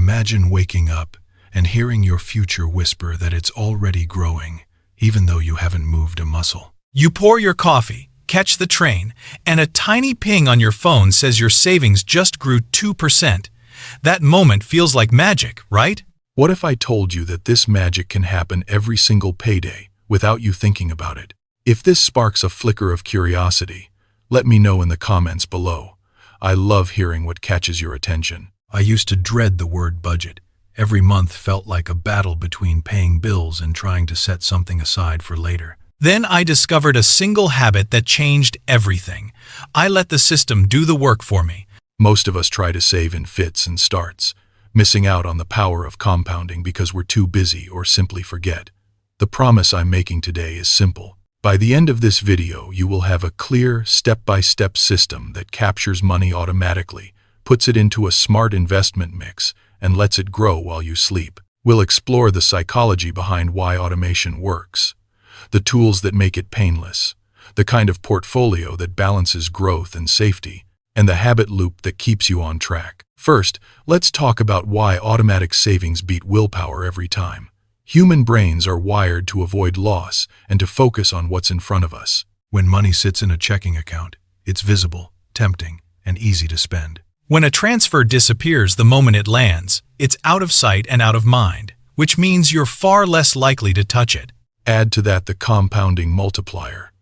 Imagine waking up and hearing your future whisper that it's already growing, even though you haven't moved a muscle. You pour your coffee, catch the train, and a tiny ping on your phone says your savings just grew 2%. That moment feels like magic, right? What if I told you that this magic can happen every single payday without you thinking about it? If this sparks a flicker of curiosity, let me know in the comments below. I love hearing what catches your attention. I used to dread the word budget. Every month felt like a battle between paying bills and trying to set something aside for later. Then I discovered a single habit that changed everything. I let the system do the work for me. Most of us try to save in fits and starts, missing out on the power of compounding because we're too busy or simply forget. The promise I'm making today is simple. By the end of this video, you will have a clear, step-by-step system that captures money automatically, puts it into a smart investment mix, and lets it grow while you sleep. We'll explore the psychology behind why automation works, the tools that make it painless, the kind of portfolio that balances growth and safety, and the habit loop that keeps you on track. First, let's talk about why automatic savings beat willpower every time. Human brains are wired to avoid loss and to focus on what's in front of us. When money sits in a checking account, it's visible, tempting, and easy to spend. When a transfer disappears the moment it lands, it's out of sight and out of mind, which means you're far less likely to touch it. Add to that the compounding multiplier.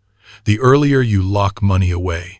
The earlier you lock money away,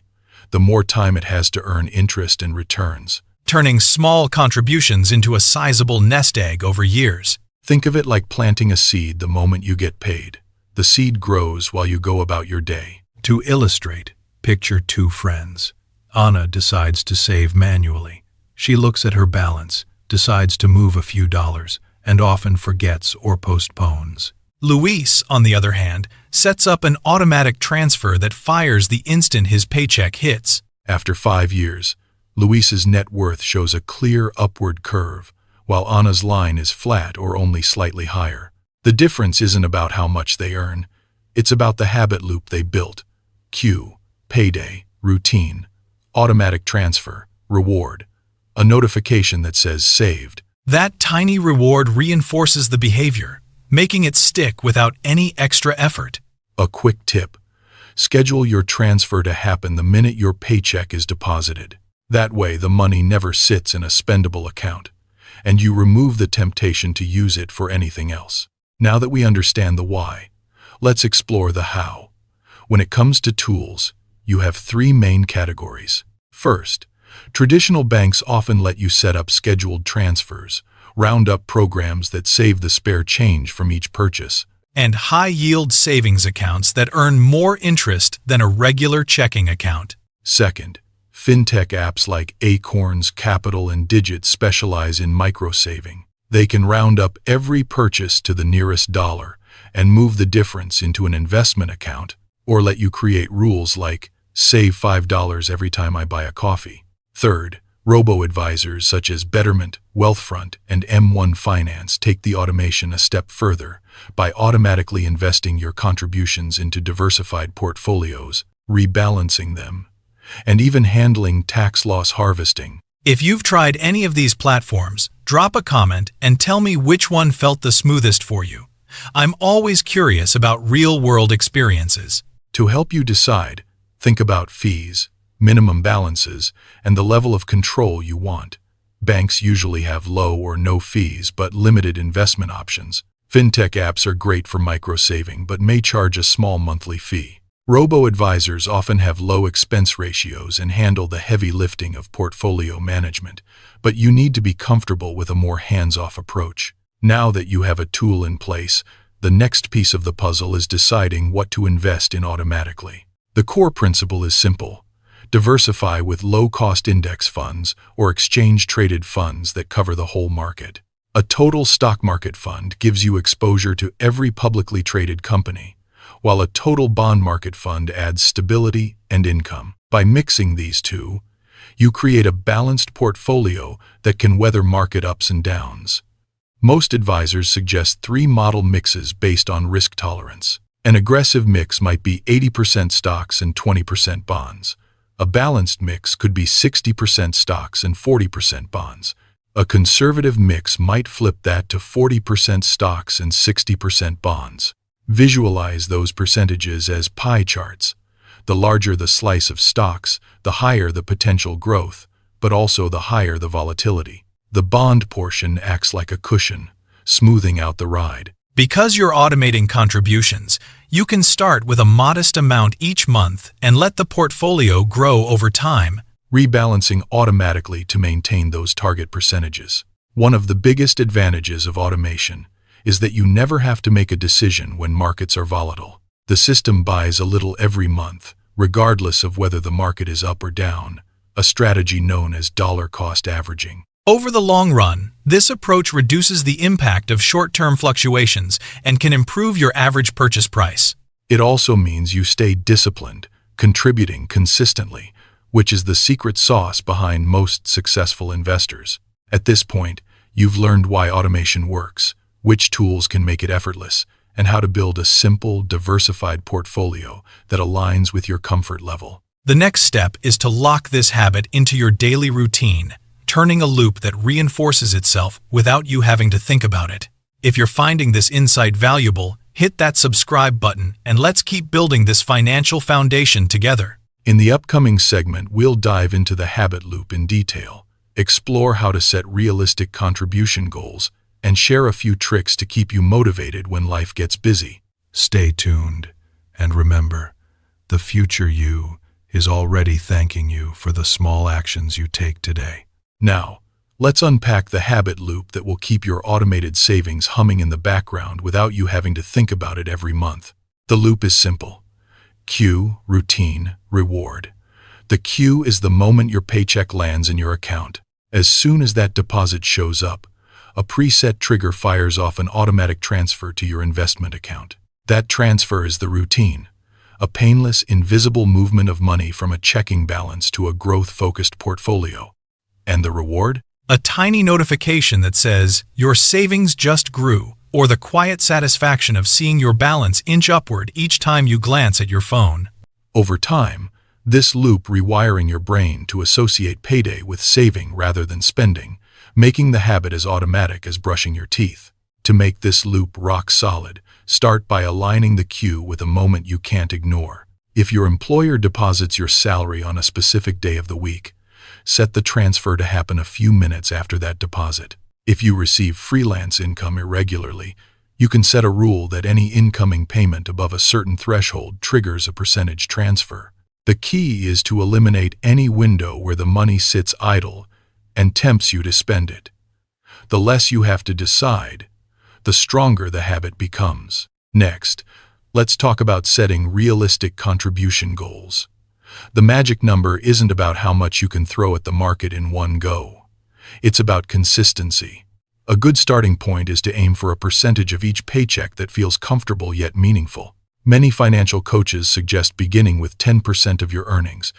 the more time it has to earn interest and returns, turning small contributions into a sizable nest egg over years. Think of it like planting a seed the moment you get paid. The seed grows while you go about your day. To illustrate, picture two friends. Anna decides to save manually. She looks at her balance, decides to move a few dollars, and often forgets or postpones. Luis, on the other hand, sets up an automatic transfer that fires the instant his paycheck hits. After 5 years, Luis's net worth shows a clear upward curve, while Anna's line is flat or only slightly higher. The difference isn't about how much they earn. It's about the habit loop they built. Cue, payday, routine, automatic transfer, reward, a notification that says saved. That tiny reward reinforces the behavior, making it stick without any extra effort. A quick tip: schedule your transfer to happen the minute your paycheck is deposited. That way, the money never sits in a spendable account, and you remove the temptation to use it for anything else. Now that we understand the why, let's explore the how. When it comes to tools, you have 3 main categories. First, traditional banks often let you set up scheduled transfers, round up programs that save the spare change from each purchase, and high-yield savings accounts that earn more interest than a regular checking account. Second, fintech apps like Acorns, Capital, and Digit specialize in micro-saving. They can round up every purchase to the nearest dollar and move the difference into an investment account, or let you create rules like save $5 every time I buy a coffee. Third, robo-advisors such as Betterment, Wealthfront, and M1 Finance take the automation a step further by automatically investing your contributions into diversified portfolios, rebalancing them, and even handling tax loss harvesting. If you've tried any of these platforms, drop a comment and tell me which one felt the smoothest for you. I'm always curious about real-world experiences. To help you decide, think about fees, minimum balances, and the level of control you want. Banks usually have low or no fees but limited investment options. Fintech apps are great for micro-saving but may charge a small monthly fee. Robo-advisors often have low expense ratios and handle the heavy lifting of portfolio management, but you need to be comfortable with a more hands-off approach. Now that you have a tool in place, the next piece of the puzzle is deciding what to invest in automatically. The core principle is simple: diversify with low-cost index funds or exchange-traded funds that cover the whole market. A total stock market fund gives you exposure to every publicly traded company, while a total bond market fund adds stability and income. By mixing these two, you create a balanced portfolio that can weather market ups and downs. Most advisors suggest 3 model mixes based on risk tolerance. An aggressive mix might be 80% stocks and 20% bonds. A balanced mix could be 60% stocks and 40% bonds. A conservative mix might flip that to 40% stocks and 60% bonds. Visualize those percentages as pie charts. The larger the slice of stocks, the higher the potential growth, but also the higher the volatility. The bond portion acts like a cushion, smoothing out the ride. Because you're automating contributions, you can start with a modest amount each month and let the portfolio grow over time, Rebalancing automatically to maintain those target percentages. One of the biggest advantages of automation is that you never have to make a decision when markets are volatile. The system buys a little every month, regardless of whether the market is up or down, a strategy known as dollar cost averaging. Over the long run, this approach reduces the impact of short-term fluctuations and can improve your average purchase price. It also means you stay disciplined, contributing consistently, which is the secret sauce behind most successful investors. At this point, you've learned why automation works, which tools can make it effortless, and how to build a simple, diversified portfolio that aligns with your comfort level. The next step is to lock this habit into your daily routine, turning a loop that reinforces itself without you having to think about it. If you're finding this insight valuable, hit that subscribe button and let's keep building this financial foundation together. In the upcoming segment, we'll dive into the habit loop in detail, explore how to set realistic contribution goals, and share a few tricks to keep you motivated when life gets busy. Stay tuned, and remember, the future you is already thanking you for the small actions you take today. Now, let's unpack the habit loop that will keep your automated savings humming in the background without you having to think about it every month. The loop is simple. Cue, routine, reward. The cue is the moment your paycheck lands in your account. As soon as that deposit shows up, a preset trigger fires off an automatic transfer to your investment account. That transfer is the routine, a painless, invisible movement of money from a checking balance to a growth-focused portfolio. And the reward? A tiny notification that says, "Your savings just grew," or the quiet satisfaction of seeing your balance inch upward each time you glance at your phone. Over time, this loop rewiring your brain to associate payday with saving rather than spending, making the habit as automatic as brushing your teeth. To make this loop rock solid, start by aligning the cue with a moment you can't ignore. If your employer deposits your salary on a specific day of the week, set the transfer to happen a few minutes after that deposit. If you receive freelance income irregularly, you can set a rule that any incoming payment above a certain threshold triggers a percentage transfer. The key is to eliminate any window where the money sits idle and tempts you to spend it. The less you have to decide, the stronger the habit becomes. Next, let's talk about setting realistic contribution goals. The magic number isn't about how much you can throw at the market in one go. It's about consistency. A good starting point is to aim for a percentage of each paycheck that feels comfortable yet meaningful. Many financial coaches suggest beginning with 10% of your earnings,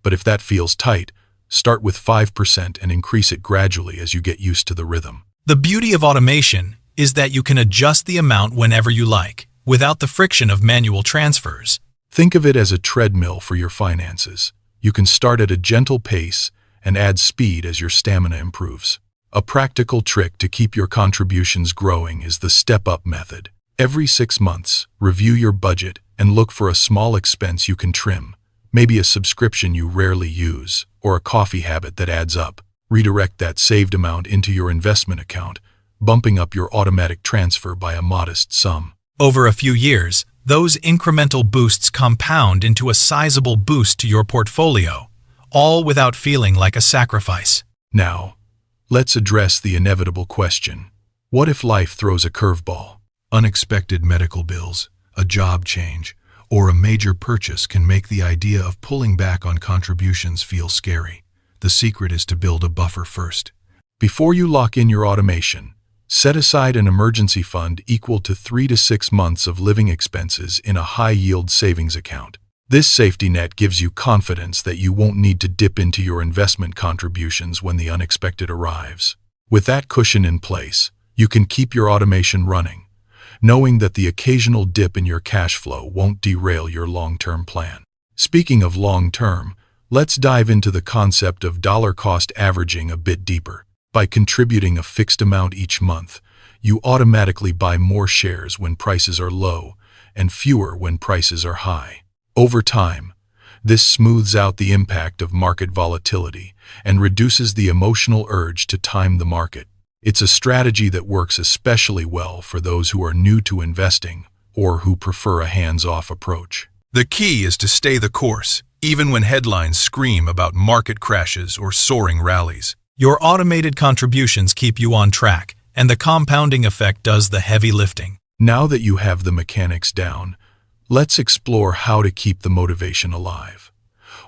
but if that feels tight, start with 5% and increase it gradually as you get used to the rhythm. The beauty of automation is that you can adjust the amount whenever you like, without the friction of manual transfers. Think of it as a treadmill for your finances. You can start at a gentle pace and add speed as your stamina improves. A practical trick to keep your contributions growing is the step-up method. Every 6 months, review your budget and look for a small expense you can trim, maybe a subscription you rarely use, or a coffee habit that adds up. Redirect that saved amount into your investment account, bumping up your automatic transfer by a modest sum. Over a few years, those incremental boosts compound into a sizable boost to your portfolio, all without feeling like a sacrifice. Now, let's address the inevitable question. What if life throws a curveball? Unexpected medical bills, a job change, or a major purchase can make the idea of pulling back on contributions feel scary. The secret is to build a buffer first. Before you lock in your automation, set aside an emergency fund equal to 3 to 6 months of living expenses in a high-yield savings account. This safety net gives you confidence that you won't need to dip into your investment contributions when the unexpected arrives. With that cushion in place, you can keep your automation running, knowing that the occasional dip in your cash flow won't derail your long-term plan. Speaking of long-term, let's dive into the concept of dollar cost averaging a bit deeper. By contributing a fixed amount each month, you automatically buy more shares when prices are low and fewer when prices are high. Over time, this smooths out the impact of market volatility and reduces the emotional urge to time the market. It's a strategy that works especially well for those who are new to investing or who prefer a hands-off approach. The key is to stay the course, even when headlines scream about market crashes or soaring rallies. Your automated contributions keep you on track, and the compounding effect does the heavy lifting. Now that you have the mechanics down, let's explore how to keep the motivation alive.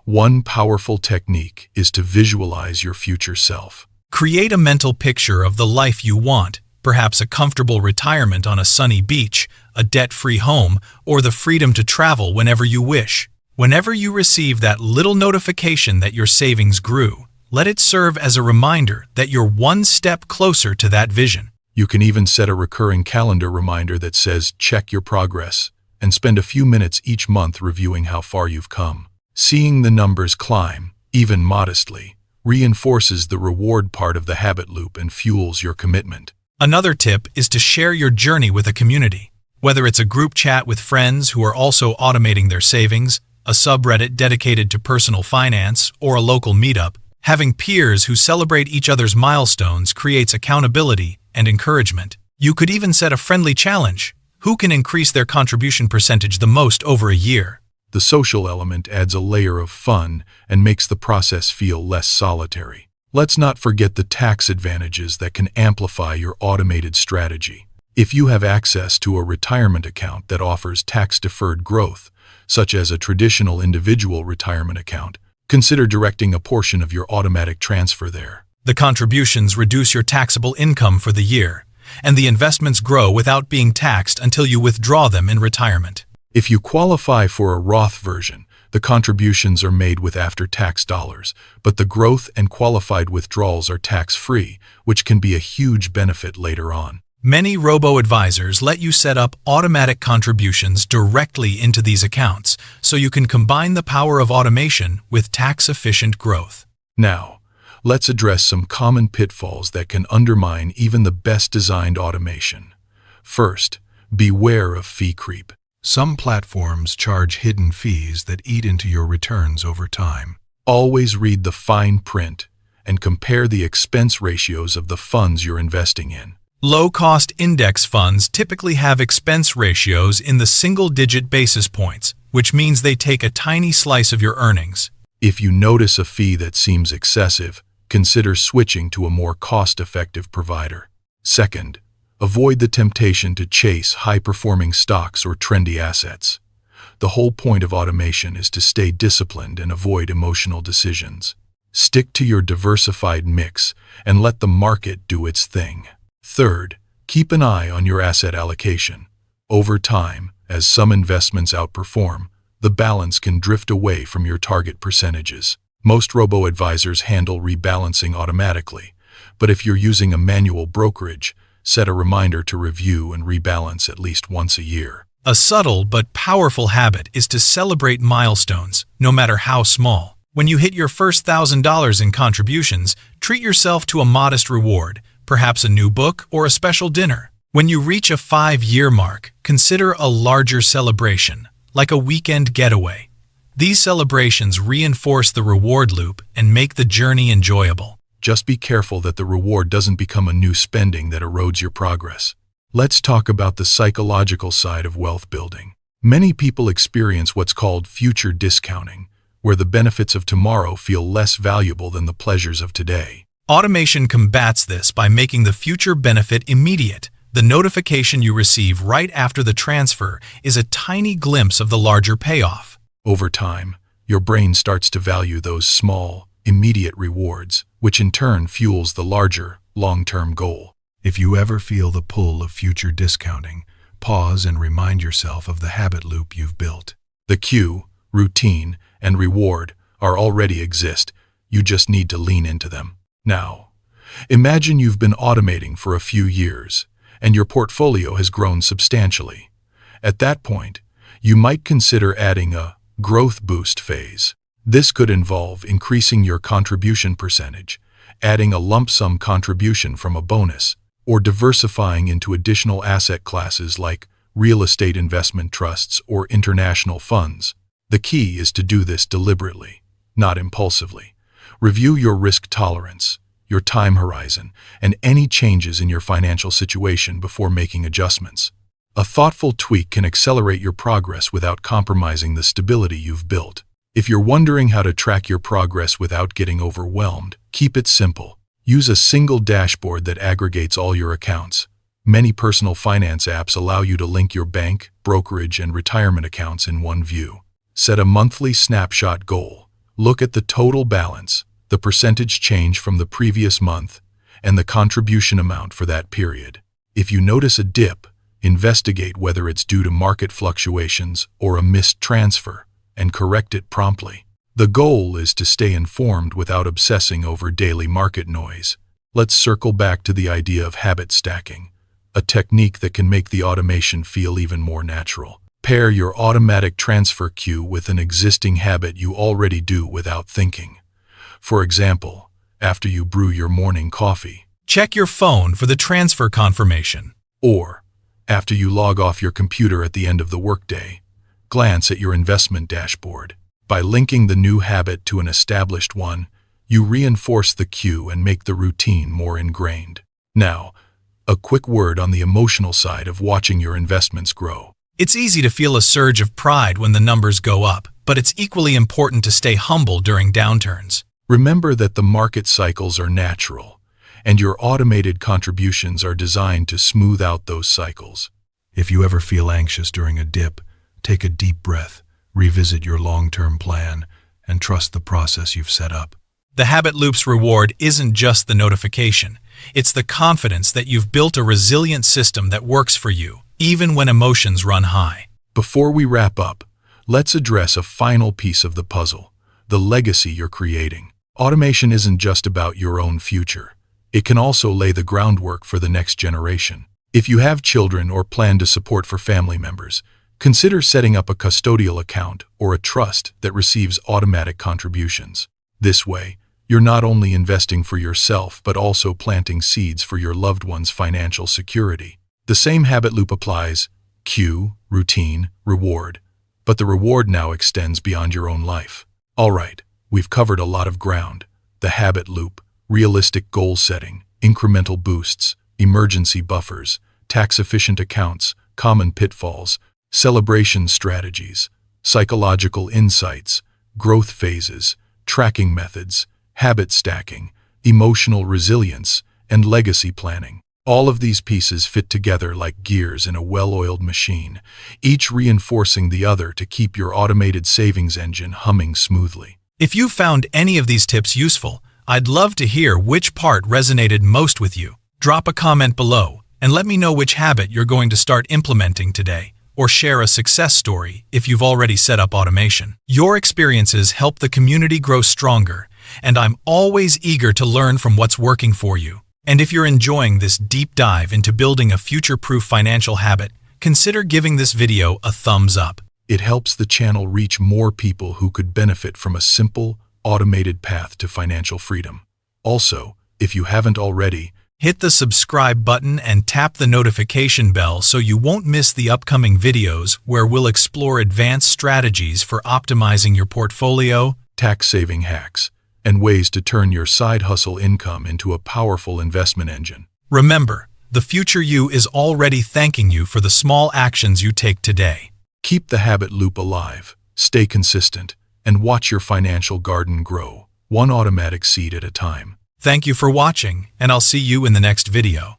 One powerful technique is to visualize your future self. Create a mental picture of the life you want, perhaps a comfortable retirement on a sunny beach, a debt-free home, or the freedom to travel whenever you wish. Whenever you receive that little notification that your savings grew, let it serve as a reminder that you're one step closer to that vision. You can even set a recurring calendar reminder that says, "Check your progress," and spend a few minutes each month reviewing how far you've come. Seeing the numbers climb, even modestly, reinforces the reward part of the habit loop and fuels your commitment. Another tip is to share your journey with a community. Whether it's a group chat with friends who are also automating their savings, a subreddit dedicated to personal finance, or a local meetup, having peers who celebrate each other's milestones creates accountability and encouragement. You could even set a friendly challenge. Who can increase their contribution percentage the most over a year? The social element adds a layer of fun and makes the process feel less solitary. Let's not forget the tax advantages that can amplify your automated strategy. If you have access to a retirement account that offers tax-deferred growth, such as a traditional individual retirement account, consider directing a portion of your automatic transfer there. The contributions reduce your taxable income for the year, and the investments grow without being taxed until you withdraw them in retirement. If you qualify for a Roth version, the contributions are made with after-tax dollars, but the growth and qualified withdrawals are tax-free, which can be a huge benefit later on. Many robo-advisors let you set up automatic contributions directly into these accounts, so you can combine the power of automation with tax-efficient growth. Now, let's address some common pitfalls that can undermine even the best-designed automation. First, beware of fee creep. Some platforms charge hidden fees that eat into your returns over time. Always read the fine print and compare the expense ratios of the funds you're investing in. Low-cost index funds typically have expense ratios in the single-digit basis points, which means they take a tiny slice of your earnings. If you notice a fee that seems excessive, consider switching to a more cost-effective provider. Second, avoid the temptation to chase high-performing stocks or trendy assets. The whole point of automation is to stay disciplined and avoid emotional decisions. Stick to your diversified mix and let the market do its thing. Third, keep an eye on your asset allocation. Over time, as some investments outperform, the balance can drift away from your target percentages. Most robo-advisors handle rebalancing automatically, but if you're using a manual brokerage, set a reminder to review and rebalance at least once a year. A subtle but powerful habit is to celebrate milestones, no matter how small. When you hit your first $1,000 in contributions, treat yourself to a modest reward, perhaps a new book or a special dinner. When you reach a 5-year mark, consider a larger celebration, like a weekend getaway. These celebrations reinforce the reward loop and make the journey enjoyable. Just be careful that the reward doesn't become a new spending that erodes your progress. Let's talk about the psychological side of wealth building. Many people experience what's called future discounting, where the benefits of tomorrow feel less valuable than the pleasures of today. Automation combats this by making the future benefit immediate. The notification you receive right after the transfer is a tiny glimpse of the larger payoff. Over time, your brain starts to value those small, immediate rewards, which in turn fuels the larger, long-term goal. If you ever feel the pull of future discounting, pause and remind yourself of the habit loop you've built. The cue, routine, and reward already exist. You just need to lean into them. Now, imagine you've been automating for a few years, and your portfolio has grown substantially. At that point, you might consider adding a growth boost phase. This could involve increasing your contribution percentage, adding a lump sum contribution from a bonus, or diversifying into additional asset classes like real estate investment trusts or international funds. The key is to do this deliberately, not impulsively. Review your risk tolerance, your time horizon, and any changes in your financial situation before making adjustments. A thoughtful tweak can accelerate your progress without compromising the stability you've built. If you're wondering how to track your progress without getting overwhelmed, keep it simple. Use a single dashboard that aggregates all your accounts. Many personal finance apps allow you to link your bank, brokerage, and retirement accounts in one view. Set a monthly snapshot goal. Look at the total balance, the percentage change from the previous month, and the contribution amount for that period. If you notice a dip, investigate whether it's due to market fluctuations or a missed transfer, and correct it promptly. The goal is to stay informed without obsessing over daily market noise. Let's circle back to the idea of habit stacking, a technique that can make the automation feel even more natural. Pair your automatic transfer queue with an existing habit you already do without thinking. For example, after you brew your morning coffee, check your phone for the transfer confirmation. Or, after you log off your computer at the end of the workday, glance at your investment dashboard. By linking the new habit to an established one, you reinforce the cue and make the routine more ingrained. Now, a quick word on the emotional side of watching your investments grow. It's easy to feel a surge of pride when the numbers go up, but it's equally important to stay humble during downturns. Remember that the market cycles are natural, and your automated contributions are designed to smooth out those cycles. If you ever feel anxious during a dip, take a deep breath, revisit your long-term plan, and trust the process you've set up. The Habit Loop's reward isn't just the notification. It's the confidence that you've built a resilient system that works for you, even when emotions run high. Before we wrap up, let's address a final piece of the puzzle, the legacy you're creating. Automation isn't just about your own future. It can also lay the groundwork for the next generation. If you have children or plan to support for family members, consider setting up a custodial account or a trust that receives automatic contributions. This way, you're not only investing for yourself but also planting seeds for your loved one's financial security. The same habit loop applies: cue, routine, reward. But the reward now extends beyond your own life. All right, we've covered a lot of ground. The habit loop, realistic goal setting, incremental boosts, emergency buffers, tax-efficient accounts, common pitfalls, celebration strategies, psychological insights, growth phases, tracking methods, habit stacking, emotional resilience, and legacy planning. All of these pieces fit together like gears in a well-oiled machine, each reinforcing the other to keep your automated savings engine humming smoothly. If you found any of these tips useful, I'd love to hear which part resonated most with you. Drop a comment below and let me know which habit you're going to start implementing today, or share a success story if you've already set up automation. Your experiences help the community grow stronger, and I'm always eager to learn from what's working for you. And if you're enjoying this deep dive into building a future-proof financial habit, consider giving this video a thumbs up. It helps the channel reach more people who could benefit from a simple, automated path to financial freedom. Also, if you haven't already, hit the subscribe button and tap the notification bell so you won't miss the upcoming videos where we'll explore advanced strategies for optimizing your portfolio, tax-saving hacks, and ways to turn your side hustle income into a powerful investment engine. Remember, the future you is already thanking you for the small actions you take today. Keep the habit loop alive, stay consistent, and watch your financial garden grow, one automatic seed at a time. Thank you for watching, and I'll see you in the next video.